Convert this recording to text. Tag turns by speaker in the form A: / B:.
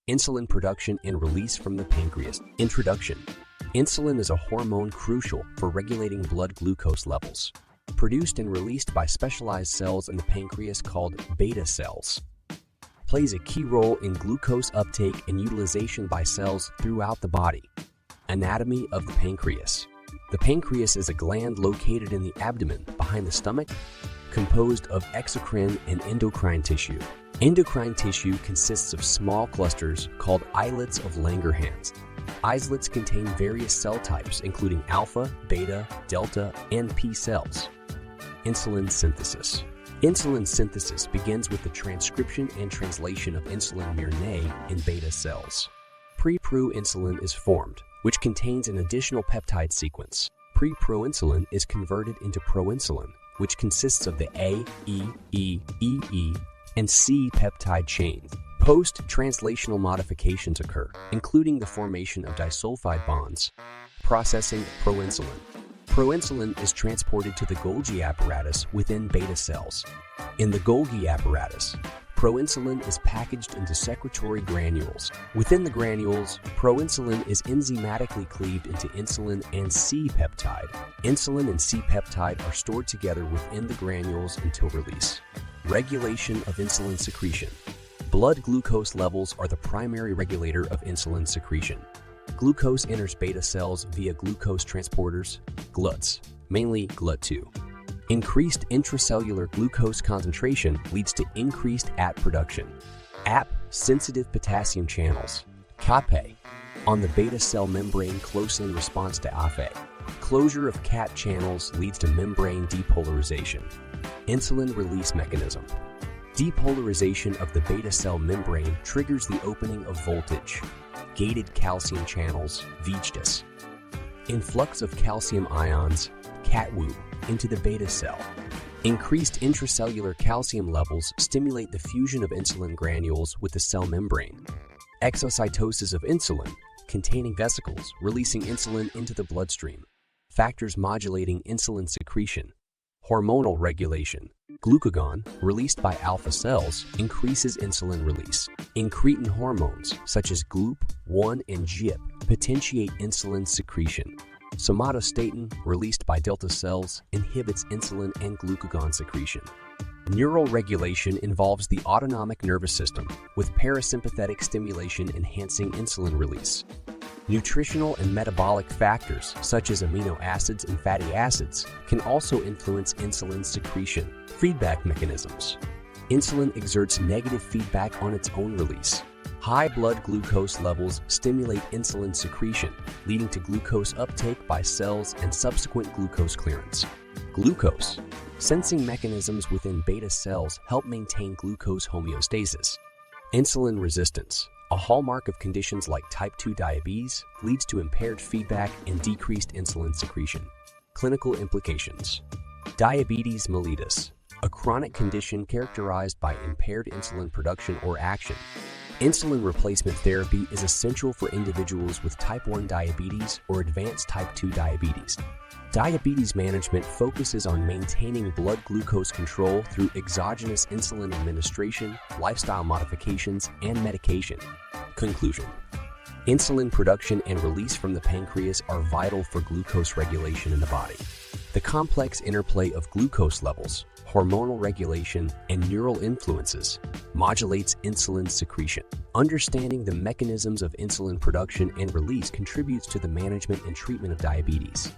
A: Insulin production and release from the pancreas. Introduction. Insulin is a hormone crucial for regulating blood glucose levels. Produced and released by specialized cells in the pancreas called beta cells. Plays a key role in glucose uptake and utilization by cells throughout the body. Anatomy of the pancreas. The pancreas is a gland located in the abdomen behind the stomach, composed of exocrine and endocrine tissue. Endocrine tissue consists of small clusters called islets of Langerhans. Islets contain various cell types including alpha, beta, delta, and P cells. Insulin synthesis. Insulin synthesis begins with the transcription and translation of insulin miRNA in beta cells. Pre-proinsulin is formed, which contains an additional peptide sequence. Pre-proinsulin is converted into proinsulin, which consists of the A, E, E, E, E, and C peptide chains. Post-translational modifications occur, including the formation of disulfide bonds. Processing proinsulin. Proinsulin is transported to the Golgi apparatus within beta cells. In the Golgi apparatus, proinsulin is packaged into secretory granules. Within the granules, proinsulin is enzymatically cleaved into insulin and C-peptide. Insulin and C-peptide are stored together within the granules until release. Regulation of insulin secretion. Blood glucose levels are the primary regulator of insulin secretion. Glucose enters beta cells via glucose transporters, GLUTs, mainly GLUT2. Increased intracellular glucose concentration leads to increased AT production. AT-sensitive potassium channels, CAPE, on the beta cell membrane close in response to AFE. Closure of CAT channels leads to membrane depolarization. Insulin release mechanism. Depolarization of the beta cell membrane triggers the opening of voltage-gated calcium channels, VGTs. Influx of calcium ions, CATWO, into the beta cell. Increased intracellular calcium levels stimulate the fusion of insulin granules with the cell membrane. Exocytosis of insulin, containing vesicles releasing insulin into the bloodstream. Factors modulating insulin secretion. Hormonal regulation. Glucagon, released by alpha cells, increases insulin release. Incretin hormones, such as GLUP-1 and GIP, potentiate insulin secretion. Somatostatin, released by delta cells, inhibits insulin and glucagon secretion. Neural regulation involves the autonomic nervous system, with parasympathetic stimulation enhancing insulin release. Nutritional and metabolic factors, such as amino acids and fatty acids, can also influence insulin secretion. Feedback mechanisms. Insulin exerts negative feedback on its own release. High blood glucose levels stimulate insulin secretion, leading to glucose uptake by cells and subsequent glucose clearance. Glucose. Sensing mechanisms within beta cells help maintain glucose homeostasis. Insulin resistance. A hallmark of conditions like type 2 diabetes, leads to impaired feedback and decreased insulin secretion. Clinical implications. Diabetes mellitus, a chronic condition characterized by impaired insulin production or action. Insulin replacement therapy is essential for individuals with type 1 diabetes or advanced type 2 diabetes. Diabetes management focuses on maintaining blood glucose control through exogenous insulin administration, lifestyle modifications, and medication. Conclusion. Insulin production and release from the pancreas are vital for glucose regulation in the body. The complex interplay of glucose levels, hormonal regulation, and neural influences modulates insulin secretion. Understanding the mechanisms of insulin production and release contributes to the management and treatment of diabetes.